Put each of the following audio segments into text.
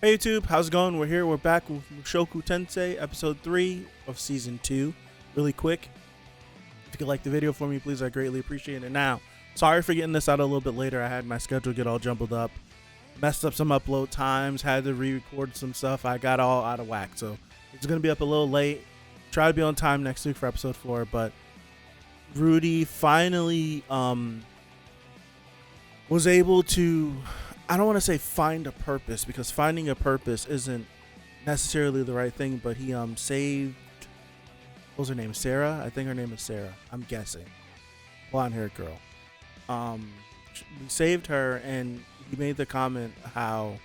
Hey YouTube, how's it going? We're here. We're back with Mushoku Tensei, episode 3 of season 2. Really quick. If you could like the video for me, please, I greatly appreciate it. Now, sorry for getting this out a little bit later. I had my schedule get all jumbled up, messed up some upload times, had to re-record some stuff. I got all out of whack, so it's gonna be up a little late. Try to be on time next week for episode 4, but Rudy finally was able to, I don't want to say find a purpose, because finding a purpose isn't necessarily the right thing, but he saved, what was her name, Sara? I think her name is Sara, I'm guessing. Blonde haired girl. We saved her, and he made the comment how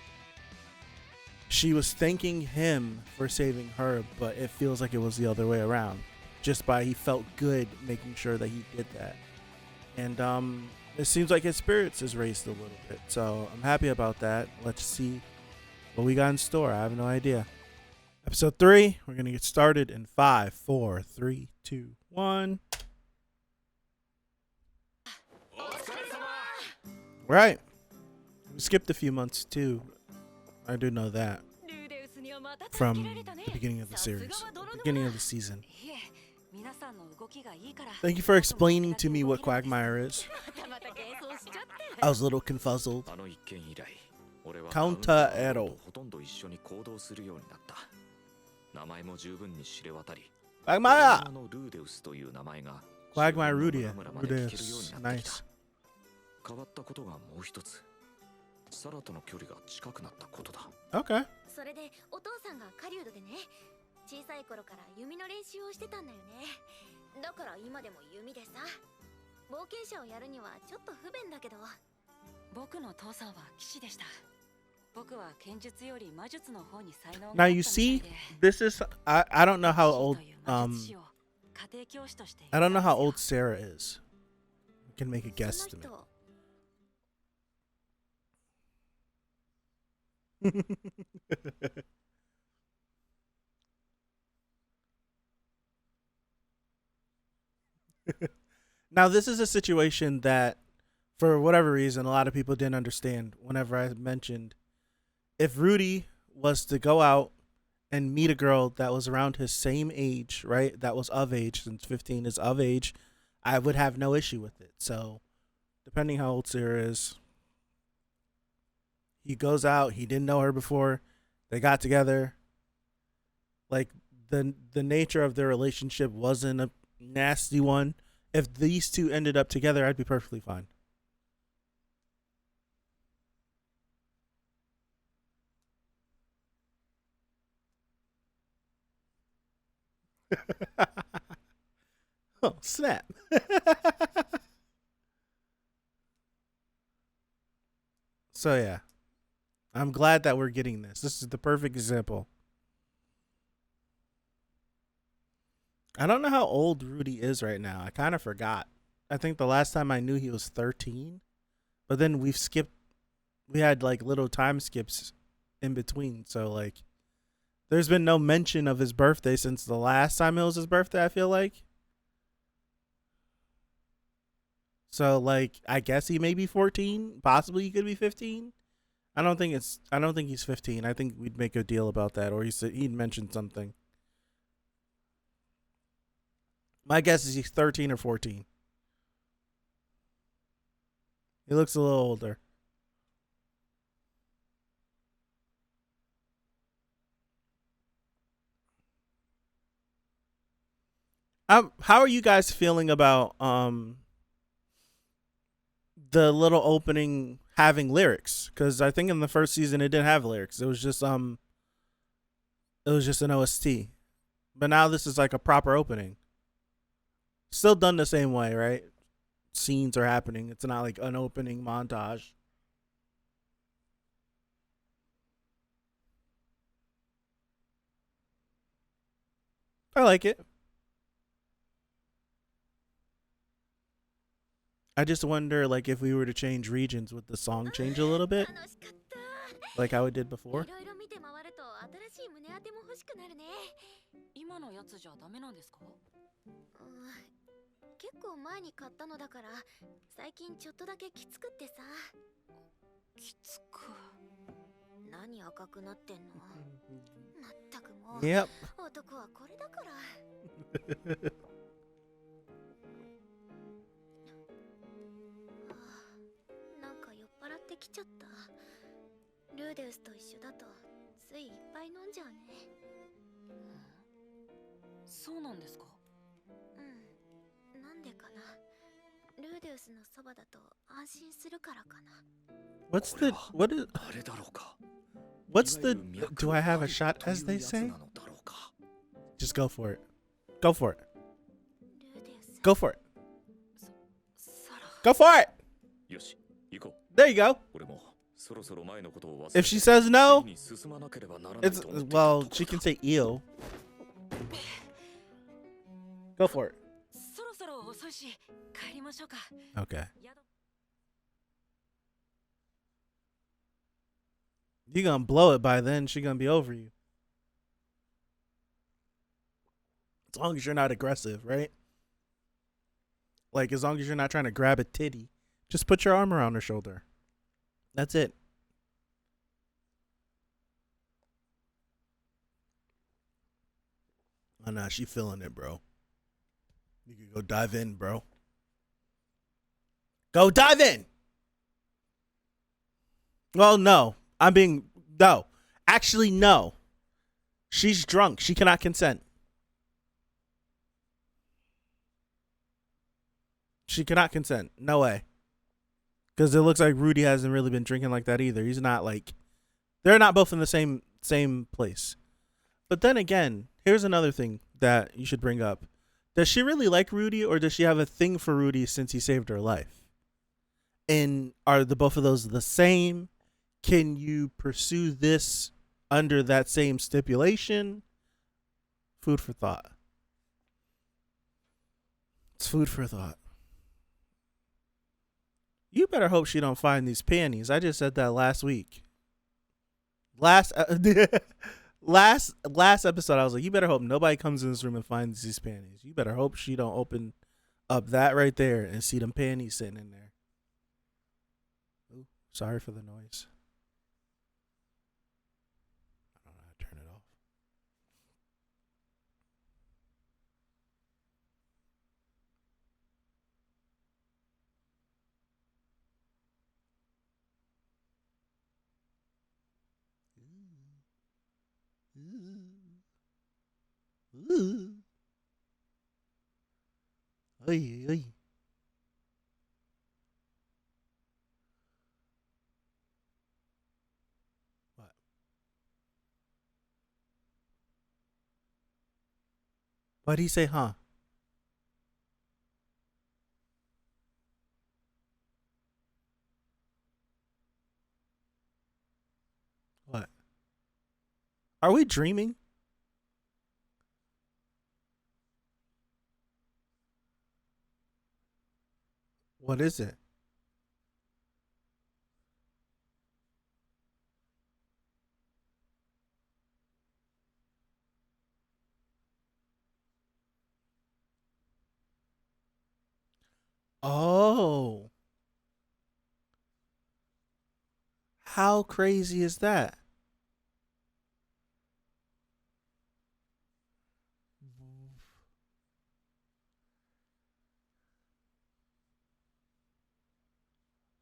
she was thanking him for saving her, but it feels like it was the other way around. Just by he felt good making sure that he did that. And it seems like his spirits is raised a little bit, so I'm happy about that. Let's see what we got in store. I have no idea. Episode 3, we're gonna get started in 5, 4, 3, 2, 1. Right. We skipped a few months too. I do know that. From the beginning of the series, the beginning of the season. Thank you for explaining to me what Quagmire is. I was a little confuzzled. Counter arrow. Quagmire! Quagmire Rudy. Rudy. Nice. Okay. それでお父さんが狩人でね、小さい頃から弓の練習をしてたんだよね。だから今でも弓でさ、冒険者をやるにはちょっと不便だけど。僕の父さんは騎士でした。僕は剣術より魔術の方に才能があったみたいで。 Now you see, this is I don't know how old I don't know how old Sara is. We can make a guesstimate. Now this is a situation that, for whatever reason, a lot of people didn't understand. Whenever I mentioned, if Rudy was to go out and meet a girl that was around his same age, right, that was of age, since 15 is of age, I would have no issue with it. So depending how old Sara is, he goes out, he didn't know her before, they got together, like the nature of their relationship wasn't a nasty one. If these two ended up together, I'd be perfectly fine. Oh, snap. So yeah, I'm glad that we're getting this. This is the perfect example. I don't know how old Rudy is right now. I kind of forgot. I think the last time I knew he was 13, but then we had like little time skips in between. So like, there's been no mention of his birthday since the last time it was his birthday, I feel like. So like, I guess he may be 14, possibly he could be 15. I don't think he's 15. I think we'd make a deal about that, or he'd mention something. My guess is he's 13 or 14. He looks a little older. How are you guys feeling about the little opening having lyrics? Because I think in the first season it didn't have lyrics. It was just an OST. But now this is like a proper opening. Still done the same way, right? Scenes are happening. It's not like an opening montage. I like it. I just wonder, like, if we were to change regions, would the song change a little bit? Like how it did before? 結構前に買ったのだから最近ちょっとだけきつくってさ。きつく。何赤くなってんの。まったくもう。Yep. 男はこれだから。なんか酔っ払ってきちゃった。ルーデウスと一緒だとついいっぱい飲んじゃうね。そうなんですか？うん。なんでかな。ルーデウスのそばだと安心するからかな。What's the do I have a shot as they say? Just go for it. Go for it. ルーデウス。 Go for it. サラ。 Go for it. よし、行こう。 There you go. 俺もそろそろ前のことを忘れ If she says no, 次に進まなければならない it's と思っていた well, とこ she ろ can だ say eel. Go for it. そろそろ遅いし帰りましょうか。 Okay. 宿 You're gonna blow it by then. She's gonna be over you. As long as you're not aggressive, right? Like, as long as you're not trying to grab a titty, just put your arm around her shoulder. That's it. Oh, nah, she feeling it, bro. You can go dive in, bro. Go dive in! Well, no. No. Actually, no. She's drunk. She cannot consent. She cannot consent. No way. Because it looks like Rudy hasn't really been drinking like that either. He's not like... They're not both in the same place. But then again, here's another thing that you should bring up. Does she really like Rudy, or does she have a thing for Rudy since he saved her life? And are the both of those the same? Can you pursue this under that same stipulation? Food for thought. It's food for thought. You better hope she don't find these panties. I just said that last week. Last episode, I was like, you better hope nobody comes in this room and finds these panties. You better hope she don't open up that right there and see them panties sitting in there. Ooh, sorry for the noise. I don't know how to turn it off. Ooh. Oy, oy. What? Why'd he say, huh? What? Are we dreaming? What is it? Oh. How crazy is that?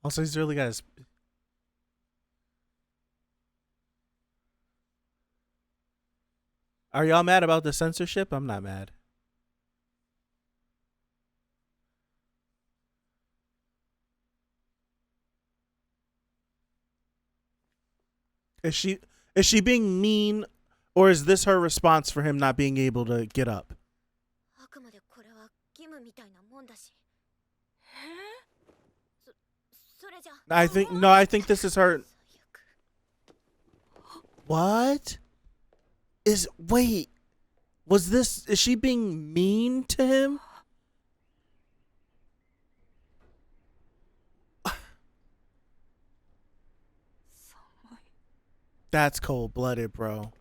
Also, he's really got his... Are y'all mad about the censorship? I'm not mad. Is she being mean, or is this her response for him not being able to get up? あくまでこれは義務みたいなもんだし。それじゃ。I think this is her. What? Wait, is she being mean to him? That's cold-blooded, bro.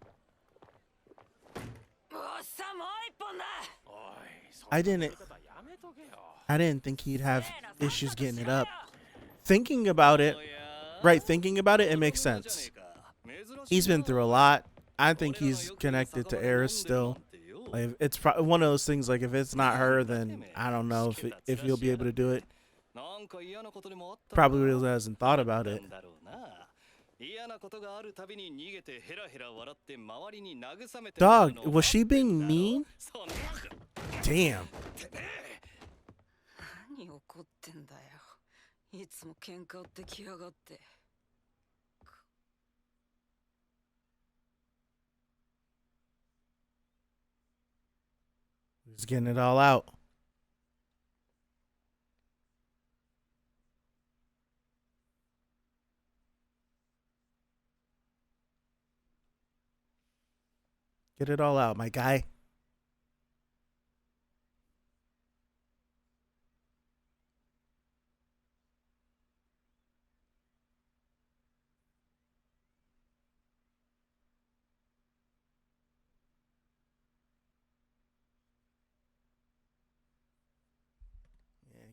I didn't think he'd have issues getting it up. Thinking about it, it makes sense. He's been through a lot. I think he's connected to Eris still. Like it's one of those things. Like if it's not her, then I don't know if he'll be able to do it. Probably really hasn't thought about it. Dog, was she being mean? Damn. 何怒ってんだよ。いつも喧嘩売ってきやがって。He's getting it all out. Get it all out, my guy.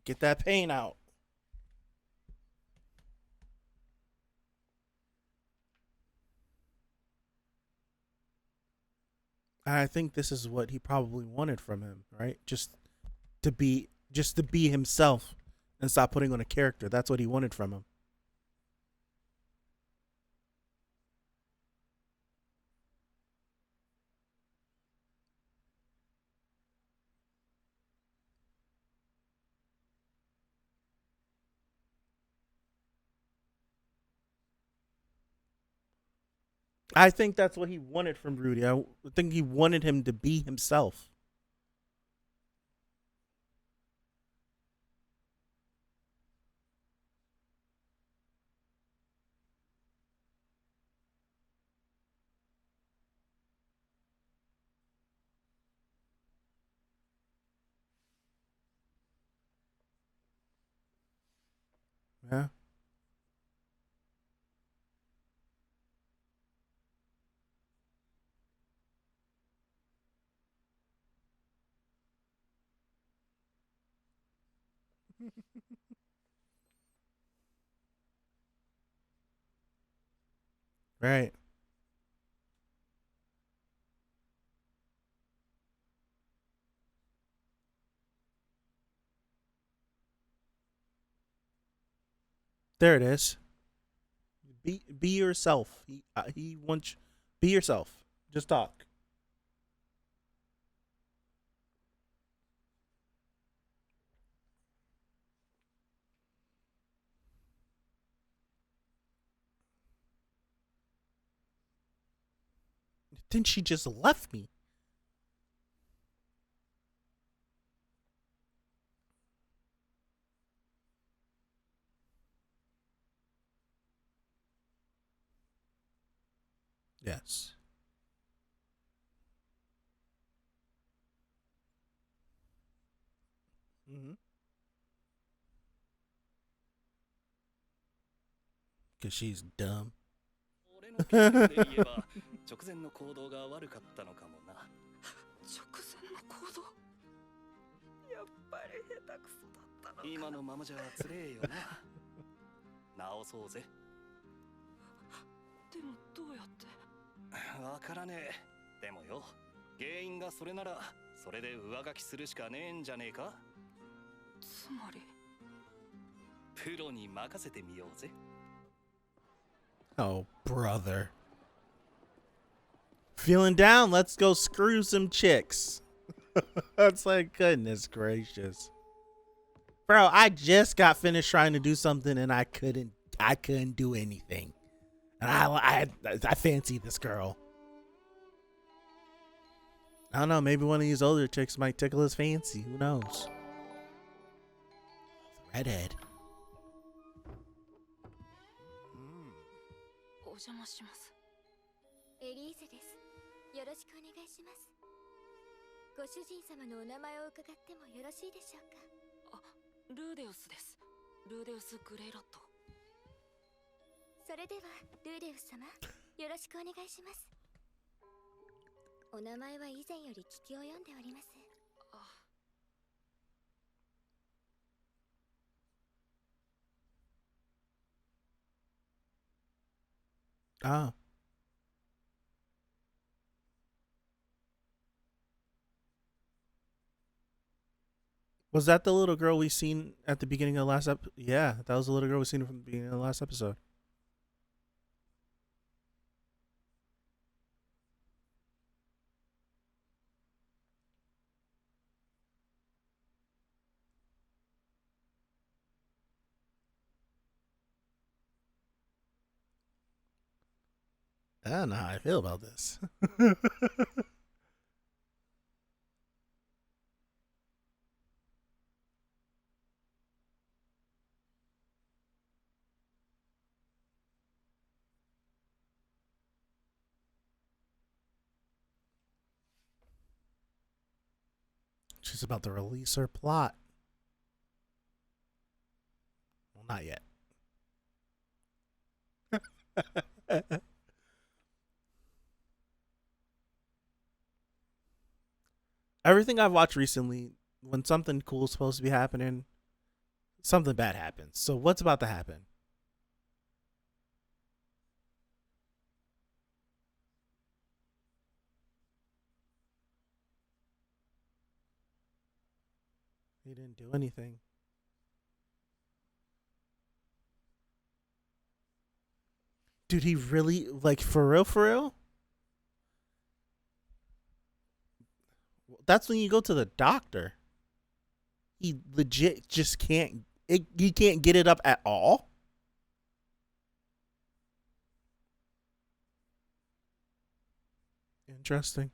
Get that pain out. I think this is what he probably wanted from him, right? Just to be himself and stop putting on a character. That's what he wanted from him. I think that's what he wanted from Rudy. I think he wanted him to be himself. Yeah. Right. There it is. Be yourself. He wants be yourself. Just talk. Then she just left me. Yes. Mm-hmm. Because she's dumb. 俺の経験で言えば直前の行動が悪かったのかもな。直前の行動。やっぱり下手くそだったのか。今のままじゃつれえよな。直そうぜ。でもどうやって。わからねえ。でもよ、原因がそれならそれで上書きするしかねえんじゃねえか。つまりプロに任せてみようぜ。 Oh, brother. Feeling down? Let's go screw some chicks. That's like, goodness gracious. Bro, I just got finished trying to do something and I couldn't do anything. And I fancy this girl. I don't know, maybe one of these older chicks might tickle his fancy. Who knows? Redhead. お邪魔します。エリーゼです。よろしくお願いします。ご主人様のお名前を伺ってもよろしいでしょうか。あ、ルーデウスです。ルーデウス・グレイラット。それではルーデウス様、よろしくお願いします。お名前は以前より聞き及んでおります。Ah. Was that the little girl we seen at the beginning of the last episode? Yeah, that was the little girl we seen from the beginning of the last episode. I don't know how I feel about this. She's about to release her plot. Well, not yet. Everything I've watched recently, when something cool is supposed to be happening, something bad happens. So what's about to happen? He didn't do anything. Dude, he really, like, for real, for real? That's when you go to the doctor. He legit just can't, he can't get it up at all? Interesting.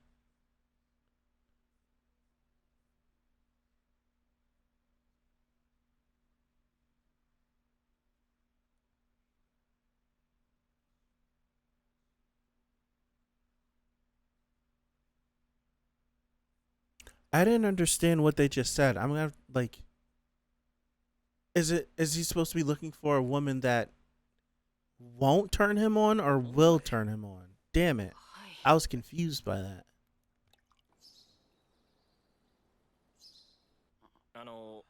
I didn't understand what they just said. I'm gonna like. Is he supposed to be looking for a woman that won't turn him on or will turn him on? Damn it! I was confused by that.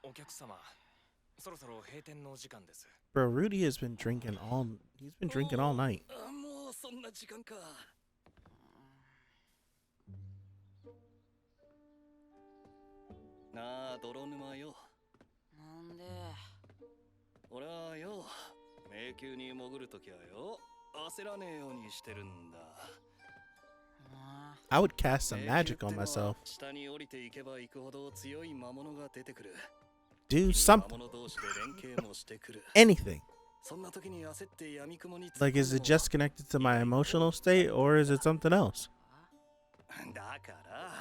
お客様、そろそろ閉店のお時間です。Bro, Rudy has been drinking all. He's been drinking all night. もうそんな時間か。なあ、泥沼よ。なんで俺はよ、迷宮に潜るときはよ、焦らねえようにしてるんだ。I would cast some magic on myself. 下に降りていけば行くほど強い魔物が出てくる。Do something. 魔物同士で連携もしてくる。Anything. そんな時に焦って闇雲に。Like, is it just connected to my emotional state or is it something else? だから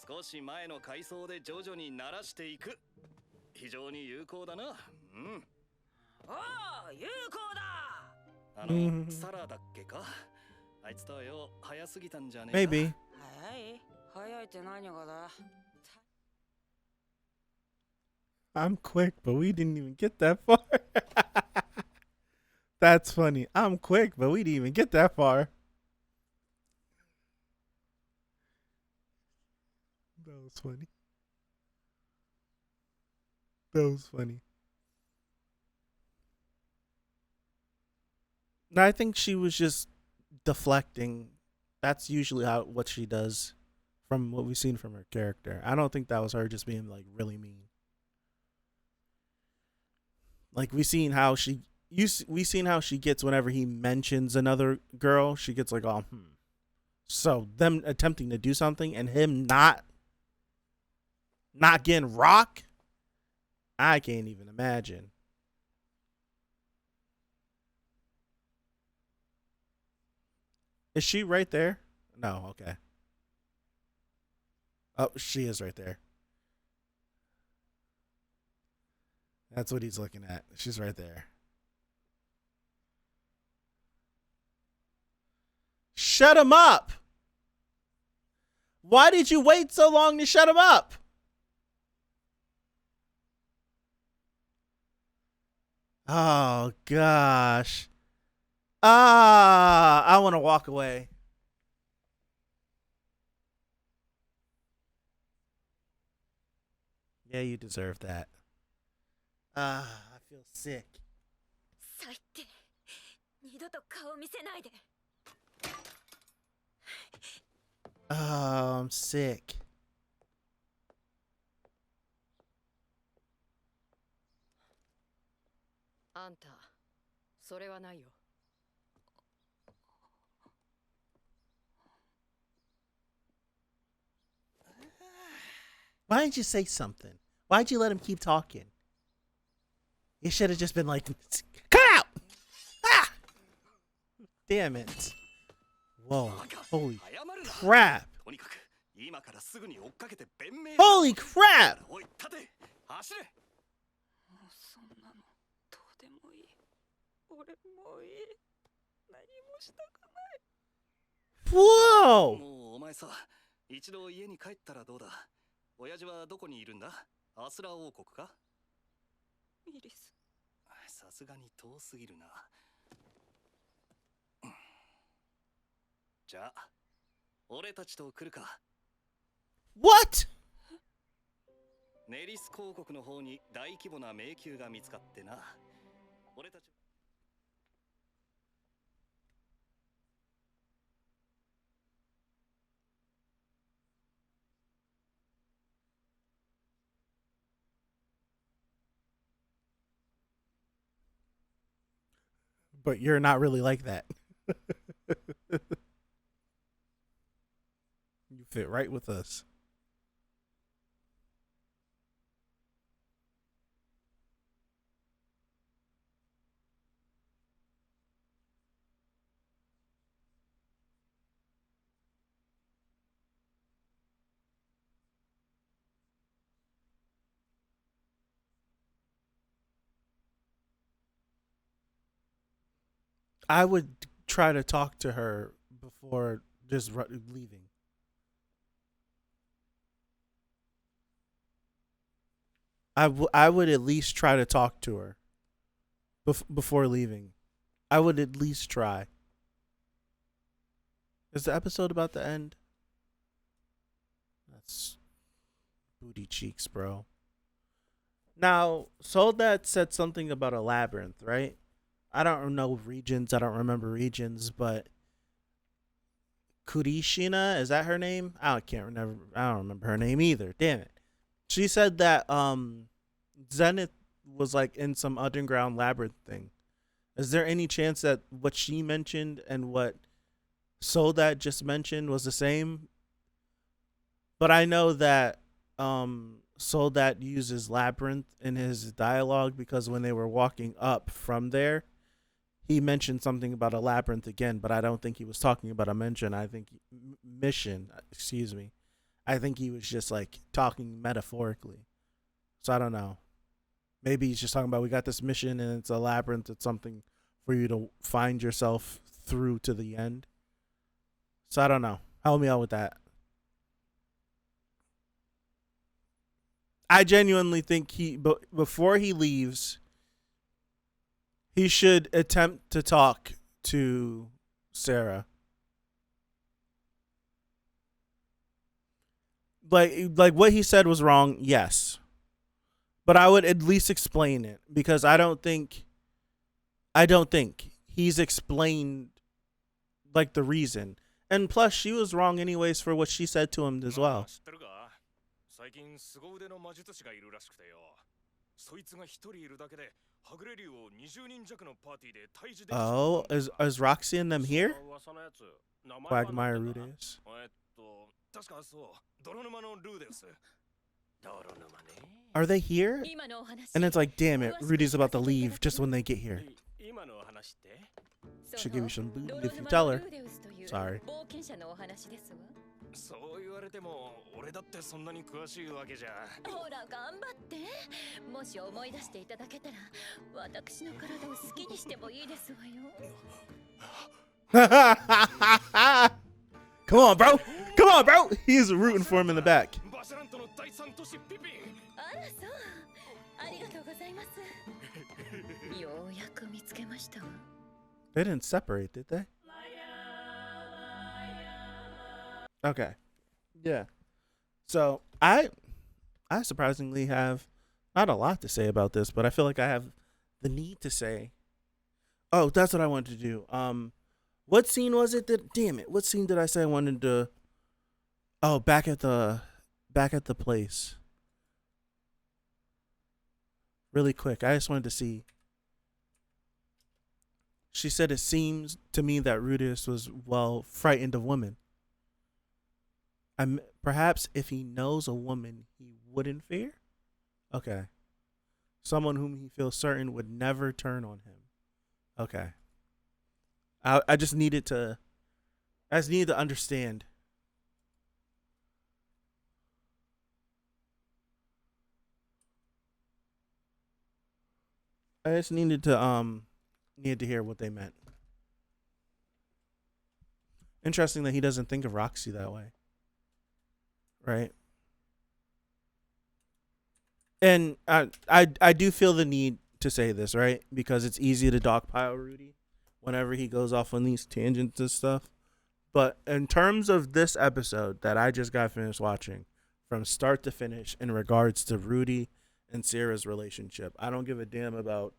少し前の階層で徐々に慣らしていく。非常に有効だな。うん。おお、有効だ。サラだっけか。あいつとはよ、早すぎたんじゃねえか。Maybe. 早いって何がだ。I'm quick, but we didn't even get that far. That's funny. I'm quick, but we didn't even get that far. That was funny. That was funny. No, I think she was just deflecting. That's usually what she does from what we've seen from her character. I don't think that was her just being like really mean. Like we seen how she gets whenever he mentions another girl, she gets like, oh, So them attempting to do something and him not getting rock, I can't even imagine. Is she right there? No, okay. Oh, she is right there. That's what he's looking at. She's right there. Shut him up! Why did you wait so long to shut him up? Oh, gosh. I want to walk away. Yeah, you deserve that. I feel sick. 最低。二度と顔見せないで。Oh, I'm sick. それはないよ。 Why didn't you say something? Why'd you let him keep talking? You should have just been like, cut out! Ah! Damn it. Whoa. Holy crap. とにかく今からすぐに追っかけて弁明。 Holy crap! おい立て走れ。もうそんなのどうでもいい。俺もういい。何もしたくない。 Whoa! もうお前さ一度家に帰ったらどうだ。親父はどこにいるんだ。アスラ王国か。イリス。さすがに遠すぎるな。じゃあ俺たちと来るか。 What? ネリス公国の方に大規模な迷宮が見つかってな。俺たち But you're not really like that. You fit right with us. I would try to talk to her before just leaving. I would at least try to talk to her before leaving. I would at least try. Is the episode about to end? That's booty cheeks, bro. Now, Soldat said something about a labyrinth, right? I don't know regions. I don't remember regions, but Kurishina, is that her name? I don't remember her name either. Damn it. She said that Zenith was like in some underground labyrinth thing. Is there any chance that what she mentioned and what Soldat just mentioned was the same? But I know that Soldat uses labyrinth in his dialogue because when they were walking up from there, he mentioned something about a labyrinth again, but I don't think he was talking about a mission. I think I think he was just like talking metaphorically. So I don't know. Maybe he's just talking about we got this mission and it's a labyrinth. It's something for you to find yourself through to the end. So I don't know. Help me out with that. I genuinely think before he leaves, he should attempt to talk to Sara. Like what he said was wrong, yes. But I would at least explain it because I don't think he's explained like the reason. And plus she was wrong anyways for what she said to him as well. 最近凄腕の魔術師がいるらしくてよ。そいつが一人いるだけではぐれ竜を20人弱のパーティーで退治できる。Oh, is Roxy and them here? 噂のやつ。名前は Quagmire なんだ Rudes. 確かそう。泥沼のルーです。泥沼ね。 Are they here? 今のお話 And it's like, damn it, Rudy's about to leave just when they get here. 今のお話って？ She'll give you some booty if you tell her. Sorry. 冒険者のお話ですわ。そう言われても俺だってそんなに詳しいわけじゃ。ほら頑張って。もし思い出していただけたら、私の体を好きにしてもいいですわよ。Come on, bro. Come on, bro. He's rooting for him in the back. バシャラントの第三都市ピピン。あらそう。ありがとうございます。ようやく見つけましたわ。They didn't separate, did they? Okay. Yeah. So I surprisingly have not a lot to say about this, but I feel like I have the need to say. Oh, that's what I wanted to do. What scene was it that damn it, what scene did I say I wanted to Oh, back at the place. Really quick. I just wanted to see She said it seems to me that Rudius was, well, frightened of women. Perhaps if he knows a woman he wouldn't fear? Okay. Someone whom he feels certain would never turn on him. Okay. I just needed to understand. I just needed to hear what they meant. Interesting that he doesn't think of Roxy that way. Right? And I do feel the need to say this, right? Because it's easy to dogpile Rudy whenever he goes off on these tangents and stuff. But in terms of this episode that I just got finished watching, from start to finish, in regards to Rudy and Sarah's relationship, I don't give a damn about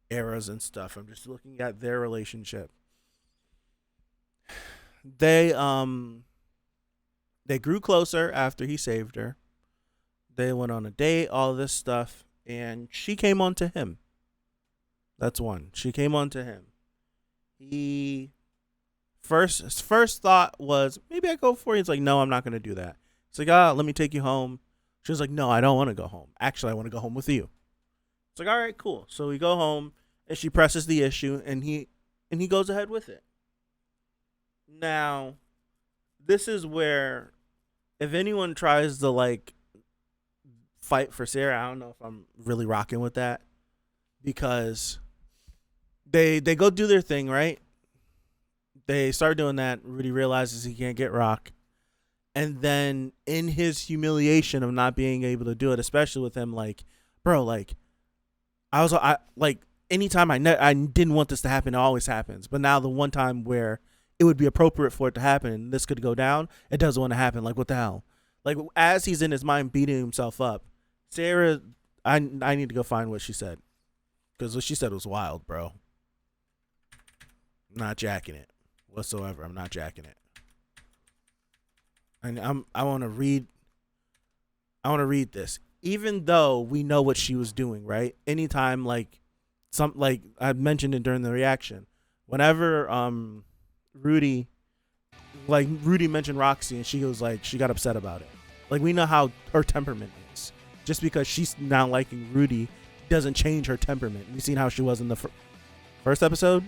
eras and stuff. I'm just looking at their relationship. They grew closer after he saved her. They went on a date, all this stuff, and she came on to him. That's one. She came on to him. His first thought was, maybe I go for it. He's like, no, I'm not going to do that. He's like, let me take you home. She was like, no, I don't want to go home. Actually, I want to go home with you. It's like, all right, cool. So we go home, and she presses the issue, and he goes ahead with it. Now, this is where, if anyone tries to, like, fight for Sarah, I don't know if I'm really rocking with that, because they go do their thing, right? They start doing that. Rudy realizes he can't get Rock, and then in his humiliation of not being able to do it, especially with him, like, bro, like, I like, anytime I didn't want this to happen, it always happens. But now the one time where it would be appropriate for it to happen and this could go down, it doesn't want to happen. Like, what the hell? Like, as he's in his mind beating himself up, Sarah, I need to go find what she said, because what she said was wild, bro. I'm not jacking it whatsoever. I'm not jacking it. And I want to read this, even though we know what she was doing, right? Anytime, like I mentioned it during the reaction, whenever Rudy mentioned Roxy, and she was like, she got upset about it. Like, we know how her temperament is. Just because she's now liking Rudy doesn't change her temperament. We've seen how she was in the first episode.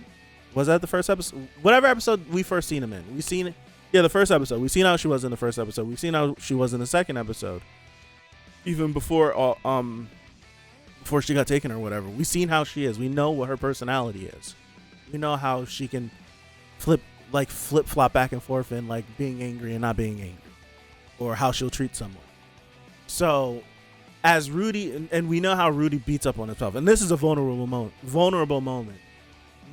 Was that the first episode? Whatever episode we first seen him in. We've seen it. Yeah, the first episode. We've seen how she was in the first episode. We've seen how she was in the second episode. Even before she got taken or whatever. We've seen how she is. We know what her personality is. We know how she can flip-flop back and forth in, like, being angry and not being angry. Or how she'll treat someone. So, as Rudy, and we know how Rudy beats up on himself. And this is a vulnerable moment.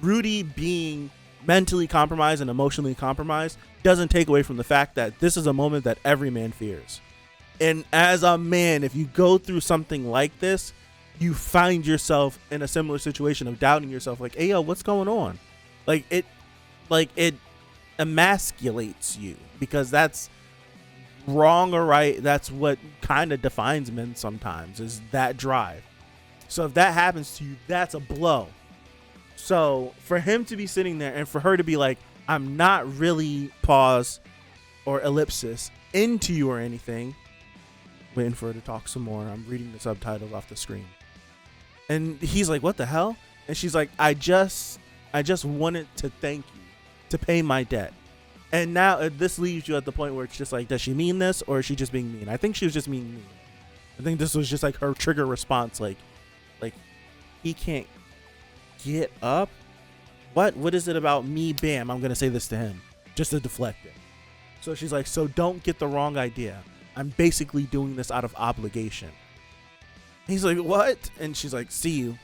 Rudy being mentally compromised and emotionally compromised doesn't take away from the fact that this is a moment that every man fears. And as a man, if you go through something like this, you find yourself in a similar situation of doubting yourself, like, hey, yo, what's going on? It emasculates you, because that's wrong or right. That's what kind of defines men sometimes, is that drive. So if that happens to you, that's a blow. So for him to be sitting there and for her to be like, I'm not really pause or ellipsis into you or anything, waiting for her to talk some more. I'm reading the subtitles off the screen. And he's like, what the hell? And she's like, I just wanted to thank you, to pay my debt. And now this leaves you at the point where it's just like, does she mean this, or is she just being mean? I think she was just being mean. I think this was just like her trigger response. Like he can't get up. What is it about me? Bam, I'm going to say this to him just to deflect it. So she's like, so don't get the wrong idea. I'm basically doing this out of obligation. He's like, what? And she's like, see you.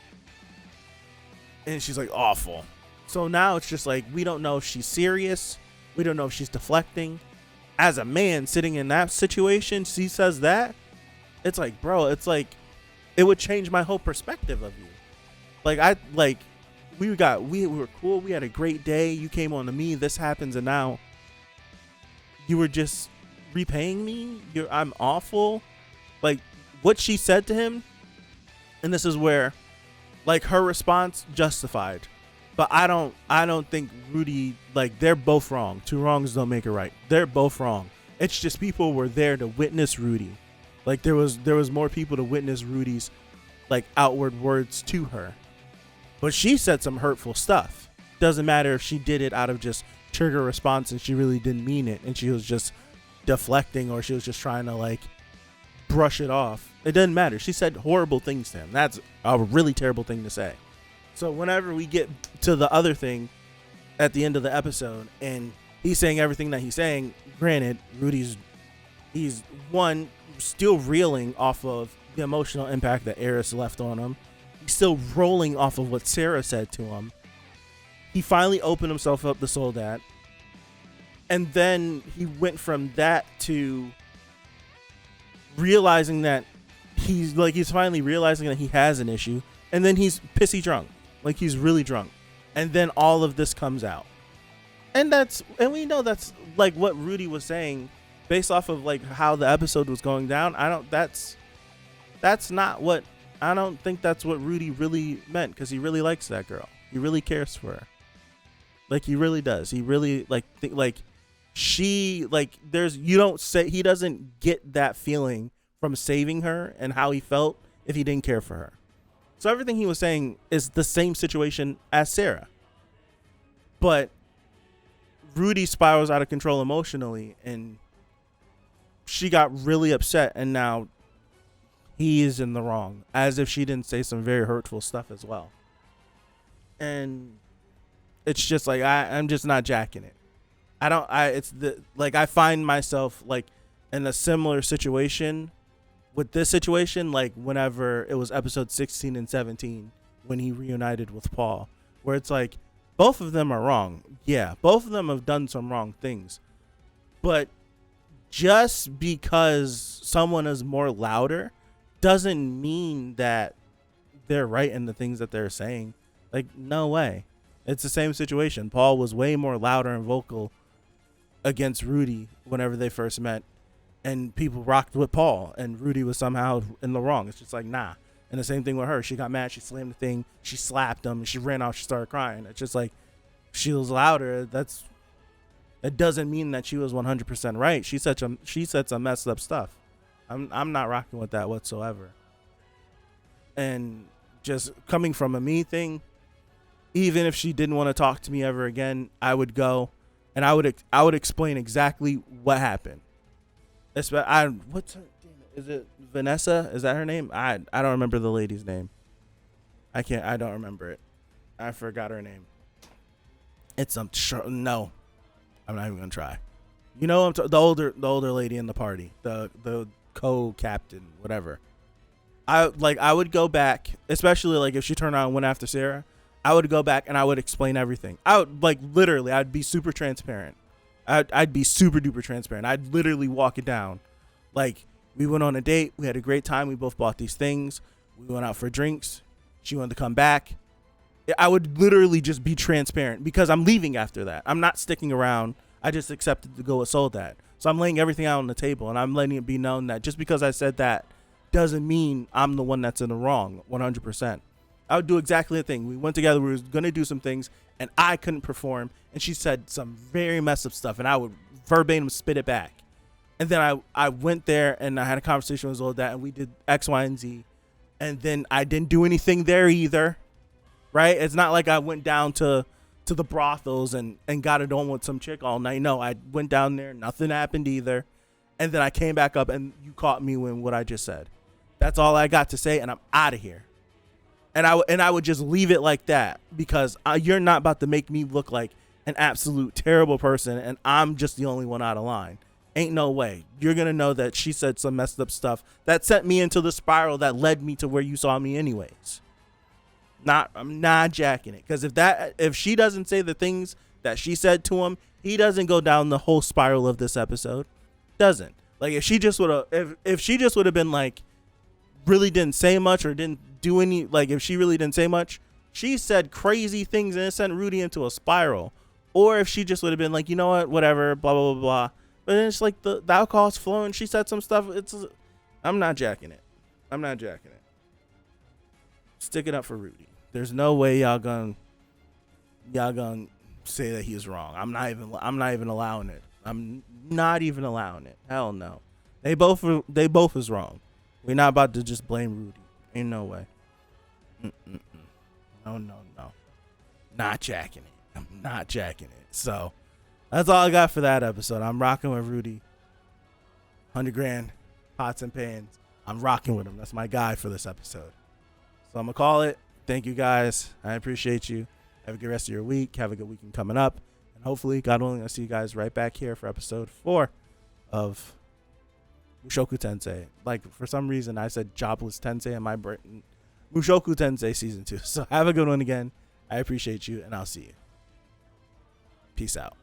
And she's like, awful. So now it's just like, we don't know if she's serious. We don't know if she's deflecting. As a man sitting in that situation, she says that. It's like, bro, it's like, it would change my whole perspective of you. We were cool. We had a great day. You came on to me. This happens. And now you were just repaying me. I'm awful. Like, what she said to him. And this is where, like, her response justified But I don't think Rudy, like, they're both wrong. Two wrongs don't make it right. They're both wrong. It's just people were there to witness Rudy. Like, there was more people to witness Rudy's, like, outward words to her. But she said some hurtful stuff. Doesn't matter if she did it out of just trigger response and she really didn't mean it and she was just deflecting or she was just trying to, like, brush it off. It doesn't matter. She said horrible things to him. That's a really terrible thing to say. So whenever we get to the other thing at the end of the episode and he's saying everything that he's saying, granted, he's one, still reeling off of the emotional impact that Eris left on him. He's still rolling off of what Sara said to him. He finally opened himself up to Soldat. And then he went from that to realizing that he's finally realizing that he has an issue. And then he's pissy drunk. Like, he's really drunk. And then all of this comes out. And we know that's like what Rudy was saying based off of like how the episode was going down. I don't think that's what Rudy really meant, because he really likes that girl. He really cares for her. Like, he really does. He really he doesn't get that feeling from saving her and how he felt if he didn't care for her. So everything he was saying is the same situation as Sara. But Rudy spirals out of control emotionally and she got really upset, and now he is in the wrong, as if she didn't say some very hurtful stuff as well. And it's just like, I'm just not jacking it. I find myself like in a similar situation with this situation, like whenever it was episode 16 and 17 when he reunited with Paul, where it's like both of them are wrong. Yeah, both of them have done some wrong things. But just because someone is more louder doesn't mean that they're right in the things that they're saying. Like, no way. It's the same situation. Paul was way more louder and vocal against Rudy whenever they first met, and people rocked with Paul, and Rudy was somehow in the wrong. It's just like, nah. And the same thing with her. She got mad. She slammed the thing. She slapped him. She ran out. She started crying. It's just like, she was louder. That doesn't mean that she was 100% right. She said some messed up stuff. I'm not rocking with that whatsoever. And just coming from a me thing, even if she didn't want to talk to me ever again, I would go and I would explain exactly what happened. What's her, is it Vanessa? Is that her name? I don't remember the lady's name. I don't remember it. I forgot her name. No, I'm not even gonna try. You know, the older lady in the party, the co-captain, whatever. I would go back, especially like if she turned around and went after Sara. I would go back and I would explain everything. I'd be super transparent. I'd be super duper transparent. I'd literally walk it down. Like, we went on a date. We had a great time. We both bought these things. We went out for drinks. She wanted to come back. I would literally just be transparent because I'm leaving after that. I'm not sticking around. I just accepted to go with Soldat. So I'm laying everything out on the table, and I'm letting it be known that just because I said that doesn't mean I'm the one that's in the wrong 100%. I would do exactly the thing. We went together. We were going to do some things, and I couldn't perform. And she said some very messed up stuff, and I would verbatim spit it back. And then I went there, and I had a conversation with Soldat, and we did X, Y, and Z. And then I didn't do anything there either, right? It's not like I went down to the brothels and got it on with some chick all night. No, I went down there. Nothing happened either. And then I came back up, and you caught me with what I just said. That's all I got to say, and I'm out of here. And I would just leave it like that, because you're not about to make me look like an absolute terrible person, and I'm just the only one out of line. Ain't no way. You're going to know that she said some messed up stuff that sent me into the spiral that led me to where you saw me anyways. I'm not jacking it, because if she doesn't say the things that she said to him, he doesn't go down the whole spiral of this episode. Doesn't. Like, if she just would have been like, really didn't say much or didn't do any, like, if she really didn't say much, she said crazy things and it sent Rudy into a spiral. Or if she just would have been like, you know what, whatever, blah, blah, blah, blah. But then it's like the alcohol's flowing. She said some stuff. I'm not jacking it. I'm not jacking it. Stick it up for Rudy. There's no way y'all gonna y'all gonna say that he's wrong. I'm not even allowing it. I'm not even allowing it. Hell no. They both is wrong. We're not about to just blame Rudy. Ain't no way. No. Not jacking it. I'm not jacking it. So that's all I got for that episode. I'm rocking with Rudy. 100 grand, pots and pans. I'm rocking with him. That's my guy for this episode. So I'm going to call it. Thank you guys. I appreciate you. Have a good rest of your week. Have a good weekend coming up. And hopefully, God willing, I'll see you guys right back here for episode 4 of Mushoku Tensei. Like, for some reason, I said Jobless Tensei in my brain. Mushoku Tensei Season 2. So have a good one again. I appreciate you, and I'll see you. Peace out.